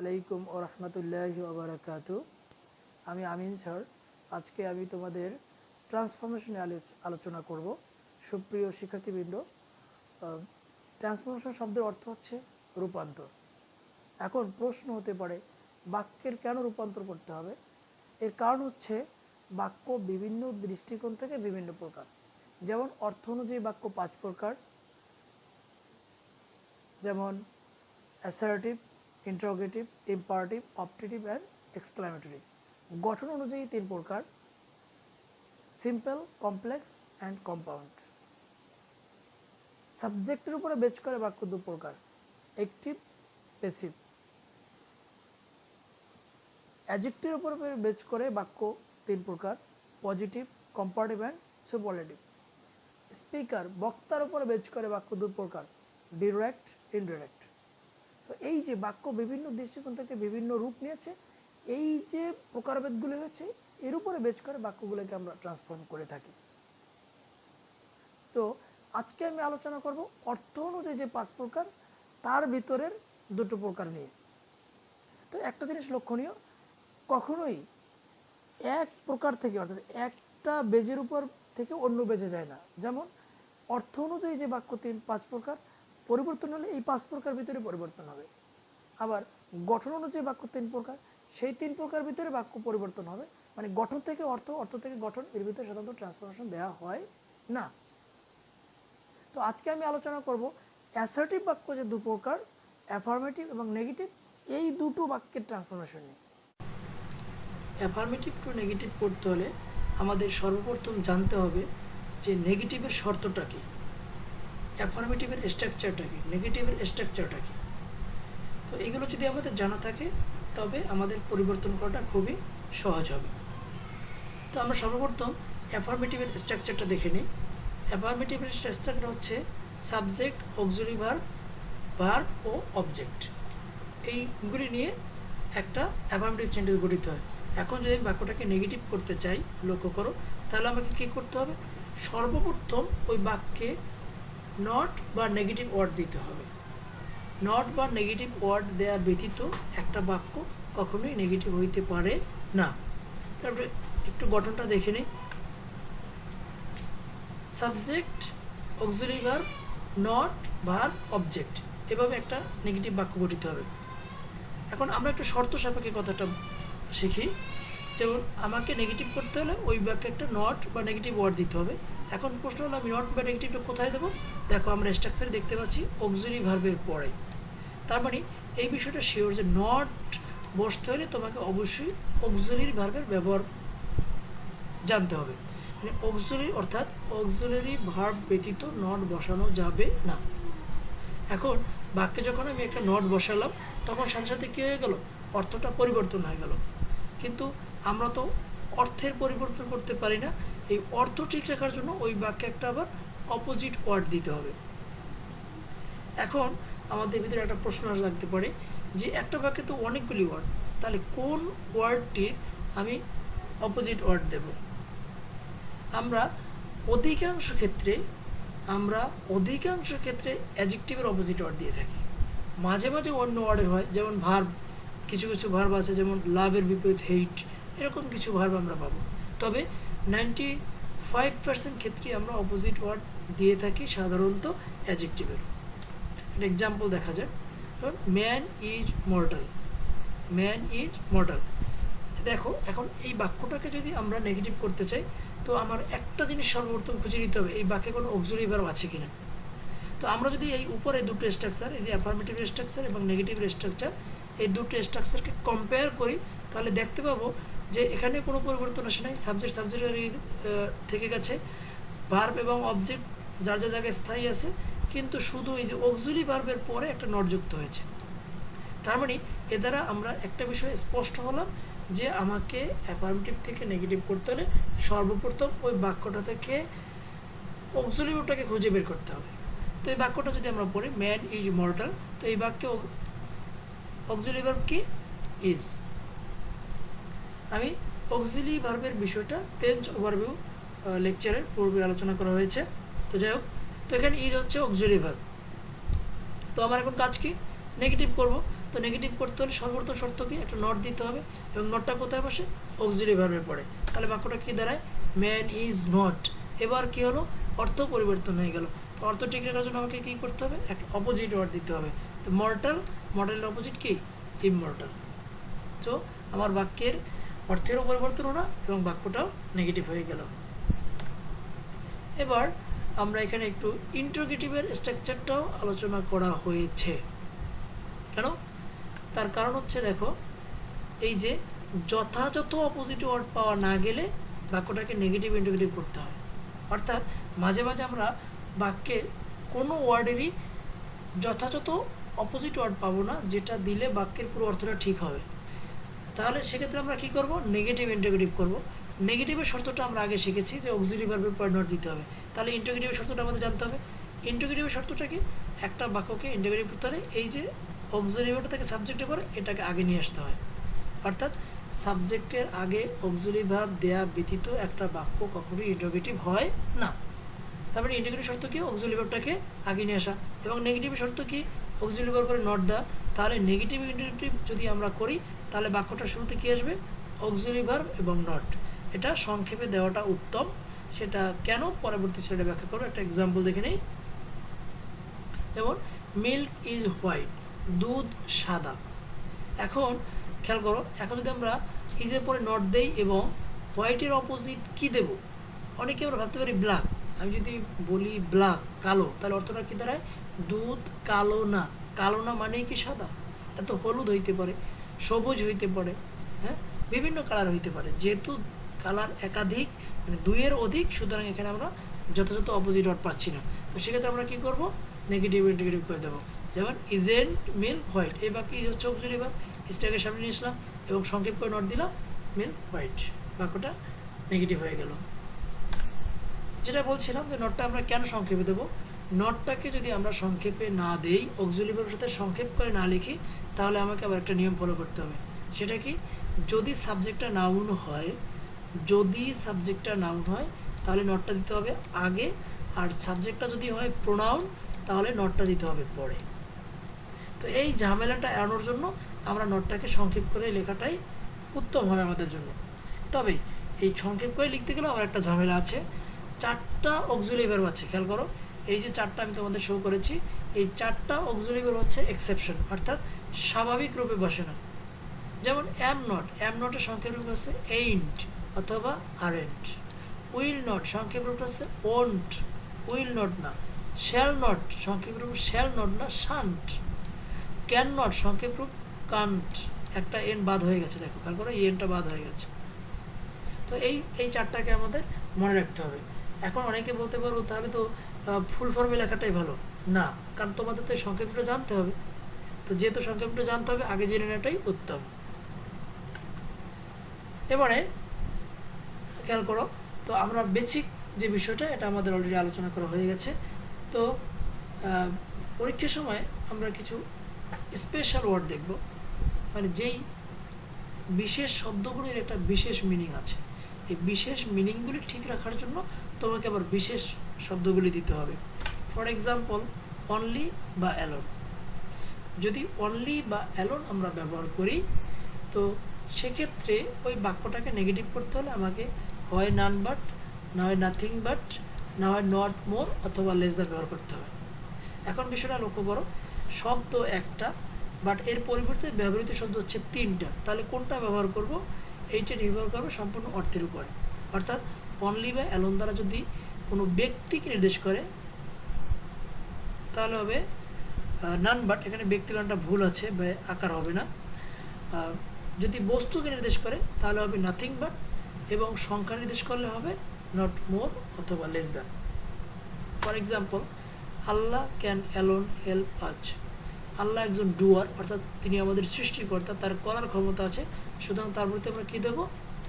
আলাইকুম ও রহমতুল্লাহি ওয়া বারাকাতু। আমি আমিন স্যার। আজকে আমি তোমাদের ট্রান্সফরমেশনে আলোচনা করব। সুপ্রিয় শিক্ষার্থীবৃন্দ, ট্রান্সফরমেশন শব্দের অর্থ হচ্ছে রূপান্তর। এখন প্রশ্ন হতে পারে, বাক্যের কেন রূপান্তর করতে হবে? এর কারণ হচ্ছে বাক্য বিভিন্ন দৃষ্টিকোণ থেকে বিভিন্ন প্রকার। যেমন অর্থ অনুযায়ী বাক্য 5 প্রকার, যেমন assertive, interrogative, imperative, optative and exclamatory. গঠন অনুযায়ী 3 প্রকার, সিম্পল, কমপ্লেক্স অ্যান্ড কম্পাউন্ড। সাবজেক্টের উপরে বেচ করে বাক্য 2 প্রকার, অ্যাক্টিভ, প্যাসিভ। অ্যাডজেক্টিভের উপরে বেচ করে বাক্য 3 প্রকার, positive, comparative and superlative. Speaker, বক্তার উপরে বেচ করে বাক্য 2 প্রকার, ডিরেক্ট, ইনডিরেক্ট। তো এই যে বাক্য বিভিন্ন দৃষ্টিকোণ থেকে বিভিন্ন রূপ নিয়েছে, এই যে প্রকারভেদগুলি হয়েছে, এর উপরে বেচ করে বাক্যগুলোকে আমরা ট্রান্সফর্ম করে থাকি। তো আজকে আমি আলোচনা করব অর্থ অনুযায়ী যে 5 প্রকার, তার ভিতরের 2 প্রকার নিয়ে। তো একটা জিনিস লক্ষণীয়, কখনোই এক প্রকার থেকে, অর্থাৎ একটা বেজের উপর থেকে অন্য বেজে যায় না। যেমন অর্থ অনুযায়ী যে বাক্য 5 প্রকার, পরিবর্তন হলে এই 5 প্রকার ভিতরে পরিবর্তন হবে। আবার গঠন অনুযায়ী বাক্য 3 প্রকার, সেই 3 প্রকার ভিতরে বাক্য পরিবর্তন হবে। মানে গঠন থেকে অর্থ, অর্থ থেকে গঠন, এর ভিতরে সাধারণত ট্রান্সফরমেশন দেওয়া হয় না। তো আজকে আমি আলোচনা করব অ্যাসার্টিভ বাক্য যে 2 প্রকার, অ্যাফার্মেটিভ এবং নেগেটিভ, এই দুটো বাক্যের ট্রান্সফরমেশন নিয়ে। অ্যাফার্মেটিভ টু নেগেটিভ করতে হলে আমাদের সর্বপ্রথম জানতে হবে যে নেগেটিভের শর্তটা কী, অ্যাফার্মেটিভের স্ট্রাকচারটা কী, নেগেটিভের স্ট্রাকচারটা কী। তো এগুলো যদি আমাদের জানা থাকে, তবে আমাদের পরিবর্তন করাটা খুবই সহজ হবে। তো আমরা সর্বপ্রথম অ্যাফার্মেটিভের স্ট্রাকচারটা দেখে নিই। অ্যাফার্মেটিভের স্ট্রাকচার হচ্ছে সাবজেক্ট, অক্সিলারি ভার্ব, ভার্ব ও অবজেক্ট। এইগুলি নিয়ে একটা অ্যাফার্মেটিভ সেন্টেন্স গঠিত হয়। এখন যদি বাক্যটাকে নেগেটিভ করতে চাই, লক্ষ্য করো, তাহলে আমাকে কী করতে হবে? সর্বপ্রথম ওই বাক্যে নট বা নেগেটিভ ওয়ার্ড দিতে হবে। নট বা নেগেটিভ ওয়ার্ড দেওয়া ব্যতীত একটা বাক্য কখনোই নেগেটিভ হইতে পারে না। তারপরে একটু গঠনটা দেখে নিই। Subject, auxiliary verb, not, verb, object, এভাবে একটা নেগেটিভ বাক্য গঠিত হবে। এখন আমরা একটু শর্ত সাপেক্ষে কথাটা শিখি। যেমন আমাকে নেগেটিভ করতে হলে ওই বাক্যে একটা নট বা নেগেটিভ ওয়ার্ড দিতে হবে। এখন প্রশ্ন হলো, আমি নট বা নেগেটিভটা কোথায় দেবো? দেখো, আমরা স্ট্রাকচারে দেখতে পাচ্ছি অক্সিলারি ভার্বের পরে। তার মানে এই বিষয়টা শিওর যে নট বসতে হলে তোমাকে অবশ্যই অক্সিলারি ভার্বের ব্যবহার জানতে হবে। মানে অক্সিলারি, অর্থাৎ অক্সিলারি ভার্ব ব্যতীত নট বসানো যাবে না। এখন বাক্যে যখন আমি একটা নট বসালাম, তখন সাথে সাথে কী হয়ে গেল? অর্থটা পরিবর্তন হয়ে গেল। কিন্তু আমরা তো অর্থের পরিবর্তন করতে পারি না। এই অর্থ ঠিক রাখার জন্য ওই বাক্যে একটা আবার অপোজিট ওয়ার্ড দিতে হবে। এখন আমাদের ভিতরে একটা প্রশ্ন লাগতে পারে যে একটা বাক্যে তো অনেকগুলি ওয়ার্ড, তাহলে কোন ওয়ার্ডটির আমি অপোজিট ওয়ার্ড দেব? আমরা অধিকাংশ ক্ষেত্রে অ্যাডজেক্টিভের অপোজিট ওয়ার্ড দিয়ে থাকি। মাঝে মাঝে অন্য ওয়ার্ডের হয়, যেমন ভার্ব, কিছু কিছু ভার্ব আছে, যেমন লাভের বিপরীত হেইট, এরকম কিছু ভার্ব আমরা পাবো। তবে 95% ক্ষেত্রেই আমরা অপোজিট ওয়ার্ড দিয়ে থাকি সাধারণত অ্যাডজেক্টিভের। একটা এক্সাম্পল দেখা যায়, man is mortal. Man is mortal. দেখো, এখন এই বাক্যটাকে যদি আমরা নেগেটিভ করতে চাই, তো আমার একটা জিনিস সর্বপ্রথম খুঁজে নিতে হবে, এই বাক্যে কোনো অক্সিলারি ভার্ব আছে কিনা। তো আমরা যদি এই উপরে দুটো স্ট্রাকচার, এই যে অ্যাফার্মেটিভ স্ট্রাকচার এবং নেগেটিভ স্ট্রাকচার, এই দুটো স্ট্রাকচারকে কম্পেয়ার করি, তাহলে দেখতে পাবো যে এখানে কোনো পরিবর্তন আসে নাই। সাবজেক্ট থেকে গেছে, ভার্ব এবং অবজেক্ট যার যা জায়গায় স্থায়ী আছে, কিন্তু শুধু এই যে অক্সিলারি ভার্বের পরে একটা নট যুক্ত হয়েছে। তার মানে এ দ্বারা আমরা একটা বিষয় স্পষ্ট হলাম যে আমাকে অ্যাফার্মেটিভ থেকে নেগেটিভ করতে হলে সর্বপ্রথম ওই বাক্যটা থেকে অক্সিলারি ভার্বটাকে খুঁজে বের করতে হবে। তো এই বাক্যটা যদি আমরা পড়ি, ম্যান ইজ মর্টাল, তো এই বাক্যে অক্সিলারি ভার্ব কি? ইজ। আমি অক্সিলারি ভার্বের বিষয়টা টেন্স ওভারভিউ লেকচারের পূর্বে আলোচনা করা হয়েছে। তো যাই হোক, তো এখানে ইজ হচ্ছে অক্সিলারি ভার্ব। তো আমার এখন কাজ কি? নেগেটিভ করব। তো নেগেটিভ করতে হলে সর্বপ্রথম শর্ত কি, একটা নট দিতে হবে, এবং নটটা কোথায় বসে, অক্সিলারি ভার্বে পড়ে। তাহলে বাক্যটা কি দাঁড়ায়, ম্যান ইজ নট। এবার কি হলো, অর্থ পরিবর্তন হয়ে গেল। তো অর্থ ঠিক রাখার জন্য আমাকে কি করতে হবে, একটা অপোজিট ওয়ার্ড দিতে হবে। তো মর্টাল, মর্টালের অপোজিট কি, ইমমর্টাল। তো আমার বাক্যের অর্থেরও পরিবর্তন হলো এবং বাক্যটাও নেগেটিভ হয়ে গেল। এবার আমরা এখানে একটু ইন্টারোগেটিভের স্ট্রাকচারটাও আলোচনা করা হয়েছে। কেন, তার কারণ হচ্ছে দেখো, এই যে যথাযথ অপোজিট ওয়ার্ড পাওয়া না গেলে বাক্যটাকে নেগেটিভ ইন্টারোগেটিভ করতে হয়। অর্থাৎ মাঝে মাঝে আমরা বাক্যে কোনো ওয়ার্ডেরই যথাযথ অপোজিট ওয়ার্ড পাবো না, যেটা দিলে বাক্যের পুরো অর্থটা ঠিক হবে। তাহলে সেক্ষেত্রে আমরা কি করব, নেগেটিভ ইন্টারোগেটিভ করব। নেগেটিভের শর্তটা আমরা আগে শিখেছি যে অক্সিলারি ভার্বের পর নট দিতে হবে। তাহলে ইন্টারোগেটিভের শর্তটা আমাদের জানতে হবে। ইন্টারোগেটিভের শর্তটা কি, একটা বাক্যকে ইন্টারোগেটিভ করতে হলে এই যে অক্সিলারি ভার্বটা থেকে সাবজেক্টে পরে এটাকে আগে নিয়ে আসতে হয়। অর্থাৎ সাবজেক্টের আগে অক্সিলারি ভার্ব দেয়া ব্যতীত একটা বাক্য কখনোই ইন্টারোগেটিভ হয় না। তারপরে ইন্টারোগেটিভ শর্ত কি, অক্সিলারি ভার্বটাকে আগে নিয়ে আসা। এবং নেগেটিভ শর্ত কি, অক্সিলারি ভার্ব পরে নট দেওয়া। তাহলে নেগেটিভ ইন্টারোগেটিভ যদি আমরা করি তাহলে বাক্যটার শুরুতে কি আসবে, অক্সিলারি ভার্ব এবং নট। এটা সংক্ষেপে দেওয়াটা উত্তম। সেটা কেন পরবর্তী স্লাইডে ব্যাখ্যা করব। একটা এক্সাম্পল দেখে নেই। যেমন মিল্ক ইজ হোয়াইট, দুধ সাদা। এখন খেয়াল করো, এখন যদি আমরা ইজের পরে নট দেই এবং হোয়াইটের অপোজিট কি দেব, অনেকে আমরা ভাবতে পারি ব্ল্যাক। আমি যদি বলি ব্ল্যাক, কালো, তাহলে অর্থটা কি দাঁড়ায়, দুধ কালো না। কালো না মানেই কি সাদা, এটা তো হলুদ হইতে পারে, সবুজ হইতে পারে, হ্যাঁ, বিভিন্ন কালার হইতে পারে। যেহেতু কালার একাধিক, মানে দুইয়ের অধিক, সুতরাং এখানে আমরা যথাযথ অপোজিট ওয়ার্ড পাচ্ছি না। তো সেক্ষেত্রে আমরা কি করব, নেগেটিভ ইন্টিগ্রেটিভ করে দেবো। যেমন ইজেন্ট মিল্ক হোয়াইট, এই বাক্যে ইজ হচ্ছে অক্সিলারি ভার্ব, ইজটাকে সামনে নিয়ে আসলাম এবং সংক্ষেপ করে নট দিলাম মিল্ক হোয়াইট, বাক্যটা নেগেটিভ হয়ে গেল। যেটা বলছিলাম যে নটটা আমরা কেন সংক্ষেপে দেবো, নটটাকে যদি আমরা সংক্ষেপে না দেই, অক্সিলারি ভার্বের সাথে সংক্ষেপ করে না লিখি, তাহলে আমাকে আবার একটা নিয়ম ফলো করতে হবে। সেটা কি, যদি সাবজেক্টটা নাউন হয়, তাহলে নটটা দিতে হবে আগে, আর সাবজেক্টটা যদি হয় প্রোনাউন তাহলে নটটা দিতে হবে পরে। তো এই ঝামেলাটা এড়ানোর জন্য আমরা নটটাকে সংক্ষেপ করে লেখাটাই উত্তম হবে আমাদের জন্য। তবে এই সংক্ষেপ করে লিখতে গেলে আমার একটা ঝামেলা আছে। 4টা অক্সিলারি ভার্ব আছে, খেয়াল করো, এই যে 4টা আমি তোমাদের শো করেছি, এই 4টা অক্সিলারি ভার্ব হচ্ছে এক্সেপশন, অর্থাৎ স্বাভাবিক রূপে বসে না। যেমন অ্যাম নটের সংক্ষেপ রূপ হচ্ছে এইন্ট অথবা আরেন্ট। উইল নট সংক্ষেপ রূপ হচ্ছে ওন্ট, উইল নট না। শ্যাল নট সংক্ষেপ রূপ শ্যাল নট না, শান্ট। ক্যান নট সংক্ষেপ রূপ কান্ট, একটা এন বাদ হয়ে গেছে, দেখো খেয়াল করো, এই এনটা বাদ হয়ে গেছে। তো এই 4টাকে আমাদের মনে রাখতে হবে। এখন অনেকে বলতে পারবো তাহলে তো ফুল ফর্মে লেখাটাই ভালো। না, কারণ তোমাদের তো এই সংক্ষেপটা জানতে হবে। তো যেহেতু সংক্ষেপটা জানতে হবে, আগে জেনে নেওয়াটাই উত্তম। এবারে খেয়াল করো, তো আমরা বেসিক যে বিষয়টা, এটা আমাদের অলরেডি আলোচনা করা হয়ে গেছে। তো পরীক্ষার সময় আমরা কিছু স্পেশাল ওয়ার্ড দেখব, মানে যেই বিশেষ শব্দগুলির একটা বিশেষ মিনিং আছে। এই বিশেষ মিনিংগুলি ঠিক রাখার জন্য তোমাকে আবার বিশেষ শব্দগুলি দিতে হবে। ফর এক্সাম্পল, অনলি বা অ্যালোন। যদি অনলি বা অ্যালোন আমরা ব্যবহার করি, তো সেক্ষেত্রে ওই বাক্যটাকে নেগেটিভ করতে হলে আমাকে হয় নান বাট, না হয় নাথিং বাট, না হয় নট মোর অথবা লেস দ্যান ব্যবহার করতে হবে। এখন বিষয়টা লক্ষ্য করো, শব্দ একটা, বাট এর পরিবর্তে ব্যবহৃত শব্দ হচ্ছে 3টা। তাহলে কোনটা ব্যবহার করব, এইটা নির্ভর করবে সম্পূর্ণ অর্থের উপরে। অর্থাৎ অনলি বা অ্যালোন দ্বারা যদি কোনো ব্যক্তিকে নির্দেশ করে তাহলে হবে নান বাট, এখানে ব্যক্তিগণটা ভুল আছে বা আকার হবে না। যদি বস্তুকে নির্দেশ করে তাহলে হবে নাথিং বাট, এবং সংখ্যা নির্দেশ করলে হবে নট মোর অথবা less than. For example, Allah can alone help আজ। আল্লাহ একজন ডুয়ার, অর্থাৎ তিনি আমাদের সৃষ্টিকর্তা, তার করার ক্ষমতা আছে, সুতরাং তার প্রতি আমরা কী দেবো,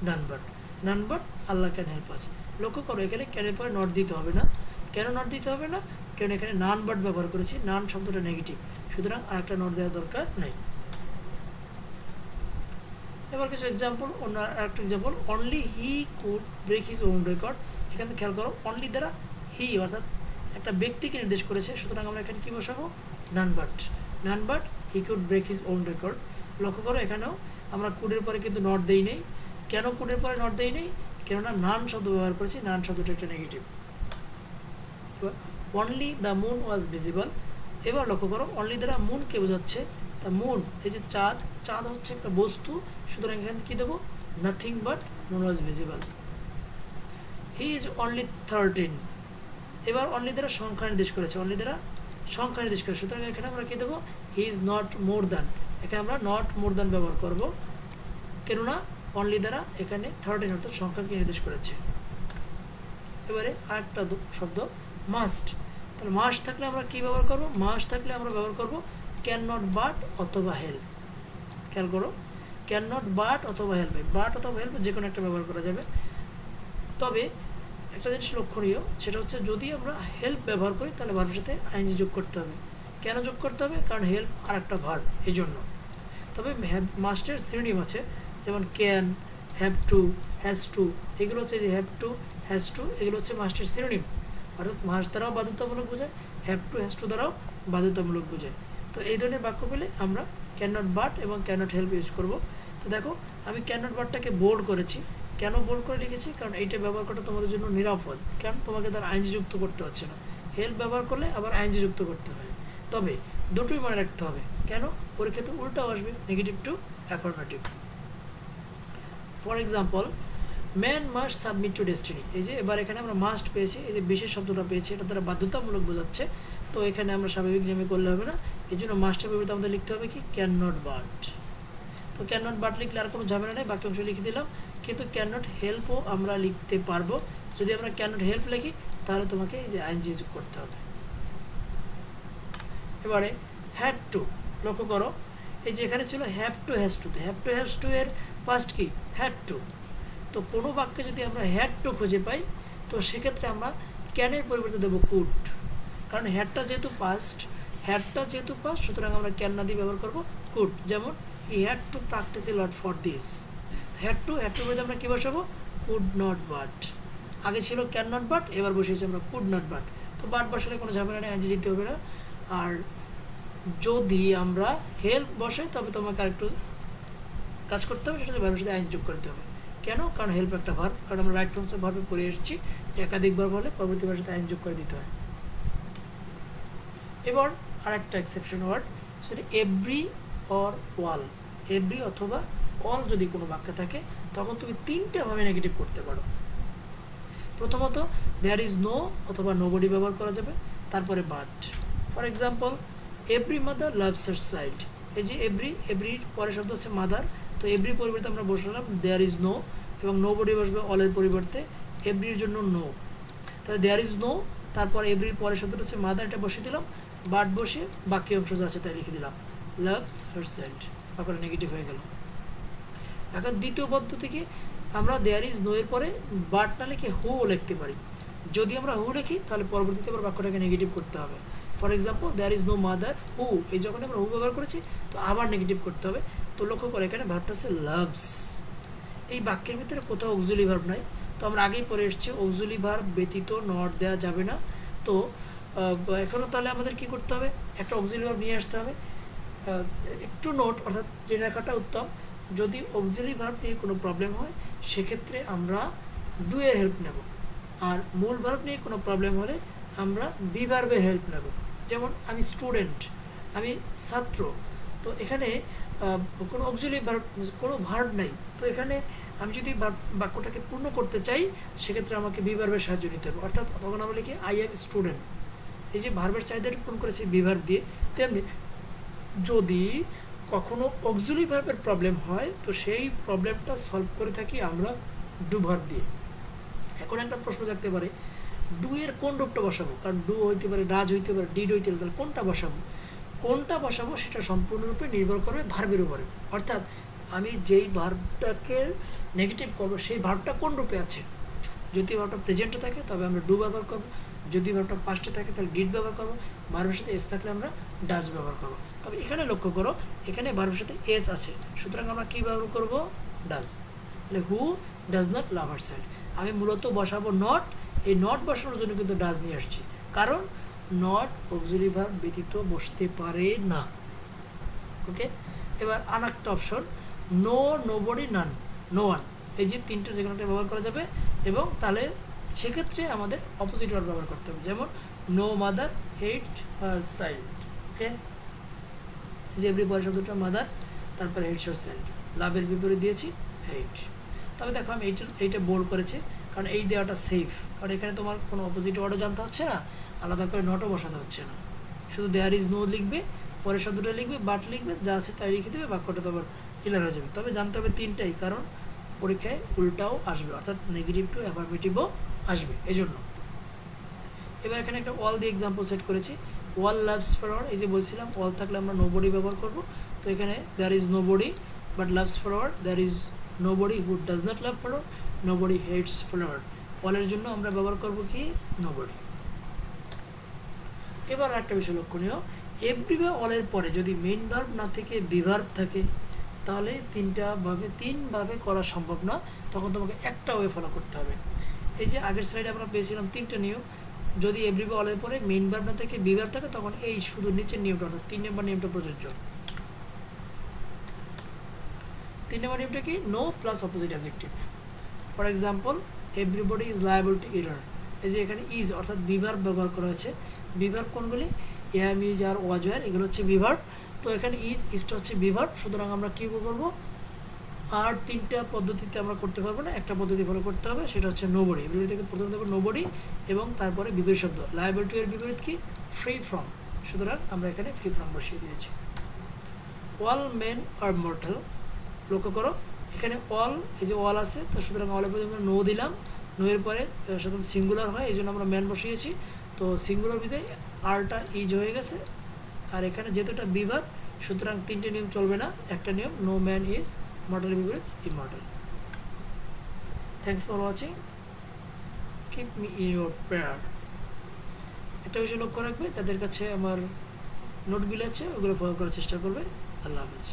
none but Allah can help আজ। লক্ষ্য করো, এখানে ক্যানের পরে নট দিতে হবে না। কেন নট দিতে হবে না, কারণ এখানে নান বাট ব্যবহার করেছি, নান শব্দটা নেগেটিভ, সুতরাং আরেকটা নট দেওয়ার দরকার নেই। এবার কিছু এক্সাম্পল, অন্য আরেকটা example, only he could break his own record. এখান থেকে খেয়াল করো, অনলি দ্বারা হি অর্থাৎ একটা ব্যক্তিকে নির্দেশ করেছে, সুতরাং আমরা এখানে কী বসাবো, none but he could break his own record. লক্ষ্য করো এখানেও আমরা কুডের পরে কিন্তু নট দেই নেই। কেন কুডের পরে নট দেই নেই? কেননা নান শব্দ ব্যবহার করেছি, নান শব্দটা একটা negative. Only the moon was visible. এবার লক্ষ্য করো অনলি দ্বারা মুনকে বোঝাচ্ছে, তা মুন এই যে চাঁদ, চাঁদ হচ্ছে একটা বস্তু, সুতরাং এখানে কী দেবো? Nothing but moon was visible. He is only 13। এবার অনলি দ্বারা সংখ্যা নির্দেশ করেছে, অনলি দ্বারা সংখ্যা নির্দেশ করেছে, সুতরাং এখানে আমরা কী দেবো? He is not more than. এখানে আমরা নট মোর দ্যান ব্যবহার করব, কেননা অনলি দ্বারা এখানে 13 অর্থাৎ সংখ্যাকে নির্দেশ করেছে। এবারে আরেকটা শব্দ মাস্ট। তাহলে মাস্ট থাকলে আমরা কী ব্যবহার করব? মাস্ট থাকলে আমরা ব্যবহার করব ক্যান নট বাট অথবা হেল্প। খেয়াল করো, ক্যান নট বাট অথবা হেল্প, বাট অথবা হেল্প যে কোনো একটা ব্যবহার করা যাবে। তবে একটা জিনিস লক্ষণীয়, সেটা হচ্ছে যদি আমরা হেল্প ব্যবহার করি তাহলে ভার্বের সাথে আইএনজি যোগ করতে হবে। কেন যোগ করতে হবে? কারণ হেল্প আর একটা ভার্ব, এই জন্য। তবে মাস্টের সিনোনিম আছে, যেমন can, have to, has to, এগুলো হচ্ছে যে হ্যাভ টু, হ্যাজ টু, এগুলো হচ্ছে মাস্টের সিনোনিম। অর্থাৎ মাস্ট দ্বারাও বাধ্যতামূলক বোঝায়, হ্যাভ টু, হ্যাজ টু দ্বারাও বাধ্যতামূলক বোঝায়। তো এই ধরনের বাক্য পেলে আমরা ক্যান নট বাট এবং ক্যান নট হেল্প ইউজ করব। তো দেখো আমি ক্যান নট বাটটাকে বোল্ড করেছি। কেন বোল্ড করে লিখেছি? কারণ এইটা ব্যবহার করা তোমাদের জন্য নিরাপদ, কারণ তোমাকে তার আইনজি যুক্ত করতে হচ্ছে না। হেল্প ব্যবহার করলে আবার আইনজি যুক্ত করতে হয়, তবে দুটোই মনে রাখতে হবে। কেন? পরীক্ষাতে উল্টাও আসবে, negative two affirmative. For example, man must submit to destiny. এই যে এবার এখানে আমরা মাস্ট পেয়েছি, এই যে বিশেষ শব্দটা পেয়েছি, এটা দ্বারা বাধ্যতামূলক বোঝাচ্ছে। তো এখানে আমরা স্বাভাবিক নিয়মে করলে হবে না, এই জন্য মাস্টের পরিবর্তে আমাদের লিখতে হবে কি? Can not but. তো ক্যান নট বাট লিখলে আর কোনো ঝামেলা নেই, বাকি অংশ লিখে দিলাম। কিন্তু ক্যান নট হেল্পও আমরা লিখতে পারবো। যদি আমরা ক্যান নট হেল্প লিখি তাহলে তোমাকে এই যে আইএনজি যোগ করতে হবে। এবারে হ্যাড টু, লক্ষ্য করো এই যে এখানে ছিল have to, has to. Have to, has to এর ফার্স্ট কি? Had to. তো কোনো বাক্যে যদি আমরা হ্যাড টু খুঁজে পাই তো সেক্ষেত্রে আমরা ক্যানের পরিবর্তে দেবো কুড। কারণ হ্যাডটা যেহেতু পাস্ট, সুতরাং আমরা ক্যান না দিয়ে ব্যবহার করবো কুড। যেমন he had to practice A lot for this. Had to বলতে আমরা কী বসাবো? Could not but. আগে ছিল ক্যান নট বাট, এবার বসিয়েছি আমরা কুড নট বাট। তো বাট বসালে কোনো ঝামেলা নেই, আইনজি দিতে হবে না। আর যদি আমরা হেল্প বসাই তবে তোমাকে আরেকটু কাজ করতে হবে, সেটা ভার্বের সাথে আইন যোগ করতে হবে। কেন? কারণ হেল্প একটা ভার্ব, কারণ আমরা রাইট ফর্মস ভার্বে পড়ে এসেছি একাধিক ভার্ব হলে পরবর্তী ভার্বের সাথে আইন যোগ করে দিতে হয়। এবার আরেকটা এক্সেপশন ওয়ার্ড, সেটা এভরি অর ওয়াল। এভরি অথবা অল যদি কোনো বাক্য থাকে তখন তুমি তিনটা ভাবে নেগেটিভ করতে পারো। প্রথমত দেয়ার ইজ নো অথবা নোবডি ব্যবহার করা যাবে, তারপরে but. For example, every mother loves her child. এই যে এভরির পরে শব্দ হচ্ছে মাদার, তো এভরি পরিবর্তে আমরা বসালাম দেয়ার ইজ নো, এবং নোবডি বসবে অলের পরিবর্তে, এভরির জন্য নো। তাহলে দেয়ার ইজ নো, তারপর এভরির পরে শব্দটা হচ্ছে মাদার, এটা বসিয়ে দিলাম, বাট বসে বাকি অংশ যা আছে তাই লিখে দিলাম লাভস হার চাইল্ড, তারপরে নেগেটিভ হয়ে গেল। এখন দ্বিতীয় পদ্ধতিকে আমরা দেয়ার ইজ নো এর পরে বাট না লিখে হু লিখতে পারি। যদি আমরা হু লিখি তাহলে পরবর্তীতে আবার বাক্যটাকে নেগেটিভ করতে হবে। For example, there is no mother who, এই যখন আমরা হু ব্যবহার করেছি তো আবার নেগেটিভ করতে হবে। তো লক্ষ্য করে এখানে ভার্বটা হচ্ছে লাভস। এই বাক্যের ভিতরে কোথাও অক্সিলারি ভার্ব নাই, তো আমরা আগেই পড়ে এসেছি অক্সিলারি ভার্ব ব্যতীত নট দেওয়া যাবে না। তো এখনও তাহলে আমাদের কি করতে হবে? একটা অক্সিলারি ভার্ব নিয়ে আসতে হবে। একটু নোট, অর্থাৎ জেনে রাখাটা উত্তম। যদি অক্সিলারি ভার্ব নিয়ে কোনো প্রবলেম হয় সেক্ষেত্রে আমরা ডু এর হেল্প নেব, আর মূল ভার্ব নিয়ে কোনো প্রবলেম হলে আমরা বি ভার্বের হেল্প নেব। যেমন আমি স্টুডেন্ট, আমি ছাত্র, তো এখানে কোনো অক্সিলারি ভার্ব, কোনো ভার্ব নাই, তো এখানে আমি যদি বাক্যটাকে পূর্ণ করতে চাই সেক্ষেত্রে আমাকে বি ভার্বের সাহায্য নিতে হবে। অর্থাৎ তখন আমরা লিখি আই এম স্টুডেন্ট। এই যে ভার্বের চাহিদাটা পূরণ করেছি বি ভার্ব দিয়ে, তেমনি যদি কখনো অক্সিলারি ভার্বের প্রবলেম হয় তো সেই প্রবলেমটা সলভ করে থাকি আমরা ডু ভার্ব দিয়ে। এখন একটা প্রশ্ন থাকতে পারে, ডু এর কোন রূপটা বসাবো? কারণ ডু হইতে পারে, ডাজ হইতে পারে, ডিড হইতে পারে, তাহলে কোনটা বসাবো সেটা সম্পূর্ণরূপে নির্ভর করবে ভার্বের উপরে। অর্থাৎ আমি যেই ভার্বটাকে নেগেটিভ করবো সেই ভার্বটা কোন রূপে আছে। যদি ভার্বটা প্রেজেন্টে থাকে তবে আমরা ডু ব্যবহার করবো, যদি ভার্বটা পাস্টে থাকে তাহলে ডিড ব্যবহার করবো, ভার্বের সাথে এস থাকলে আমরা ডাজ ব্যবহার করবো। তবে এখানে লক্ষ্য করো এখানে ভার্বের সাথে এস আছে, সুতরাং আমরা কী ব্যবহার করবো? ডাজ। তাহলে হু does not love her child, আমি মূলত বসাবো নট। এই নট বসানোর জন্য কিন্তু ডাজ নিয়ে আসছি, কারণ নট অক্সিলারি ভার্ব ব্যতীত বসতে পারে না। ওকে, এবার আরেকটা অপশন নো, নোবডি, নান, নো ওয়ান, এই যে তিনটা যে কোনোটা ব্যবহার করা যাবে। এবং তাহলে সেক্ষেত্রে আমাদের অপোজিট ওয়ার্ড ব্যবহার করতে হবে, যেমন নো মাদার হেট হার চাইল্ড। ওকে, যে এভরি পরের শব্দটা মাদার, তারপরে হেটস হার চাইল্ড, লাভের বিপরীত দিয়েছি হেট। তবে দেখো আমি এইটা বোল্ড করেছি কারণ এই দেওয়াটা সেফ, কারণ এখানে তোমার কোনো অপোজিট ওয়ার্ডও জানতে হচ্ছে না, আলাদা করে নটও বসাতে হচ্ছে না, শুধু দেয়ার ইজ নো লিখবে, পরের শব্দটা লিখবে, বাট লিখবে, যা আছে তাই লিখে দেবে, বাক্যটা তো আবার ক্লিয়ার হয়ে যাবে। তবে জানতে হবে তিনটাই, কারণ পরীক্ষায় উল্টাও আসবে, অর্থাৎ নেগেটিভ টু অ্যাফার্মেটিভও আসবে, এই জন্য। এবার এখানে একটা অল দিয়ে এক্সাম্পল সেট করেছি। ওয়াল লাভস ফরওয়ার্ড, এই যে বলছিলাম অল থাকলে আমরা নোবডি ব্যবহার করব, তো এখানে there is nobody but loves forward, there is nobody who does not love forward, nobody hates forward. অলের জন্য আমরা ব্যবহার করব কি নোবডি। এবার একটা বিষয় লক্ষণীয়, এভরি বা অলের পরে যদি মেইন ভার্ব না থেকে বিভার্ব থাকে তাহলে তিনভাবে করা সম্ভব না, তখন তোমাকে একটা ওয়ে ফলো করতে হবে। এই যে আগের স্লাইডে আমরা পেয়েছিলাম তিনটা নিয়ম, যদি এভরি বা অলের পরে মেইন ভার্ব না থেকে বিভার্ব থাকে তখন এই শুধু নিচের নিয়মটা, অর্থাৎ 3 নম্বর নিয়মটা প্রযোজ্য। 3 নম্বর নিয়মটা কি, no plus opposite adjective. For example everybody is liable to error, এই যে এখানে ইজ অর্থাৎ বিভার্ব ব্যবহার করা হয়েছে। বিভার্ব কোনগুলি, am, is, are, was, were, এগুলো হচ্ছে বিভার্ব। তো এখানে ইজটা হচ্ছে বিভার্ব, সুতরাং আমরা কী করবো, আর তিনটা পদ্ধতিতে আমরা করতে পারবো না, একটা পদ্ধতি ফলো করতে হবে, সেটা হচ্ছে নোবডি। বিপরীত থেকে প্রথমে দেখবো নোবডি এবং তারপরে বিপরীত শব্দ লায়াবল টু এর বিপরীত কি, ফ্রি ফ্রম, সুতরাং আমরা এখানে ফ্রি ফ্রম বসিয়ে দিয়েছি। অল মেন আর মর্টাল, লক্ষ্য করো এখানে অল, এই যে অল আছে, তো সুতরাং অলের পরে আমরা নো দিলাম, নো এর পরে সাধারণত সিঙ্গুলার হয়, এই জন্য আমরা ম্যান বসিয়েছি, তো সিঙ্গুলার ভিতরে আরটা ইজ হয়ে গেছে। আর এখানে যেহেতুটা বিভাগ, সুতরাং তিনটে নিয়ম চলবে না, একটা নিয়ম নো ম্যান ইজ, মর্টালের বিপরীত immortal. Thanks for watching, keep me in your prayer. একটা বিষয় লক্ষ্য রাখবে, যাদের কাছে আমার নোটগুলো আছে ওগুলো ফলো করার চেষ্টা করবে। আল্লাহ হাফেজ।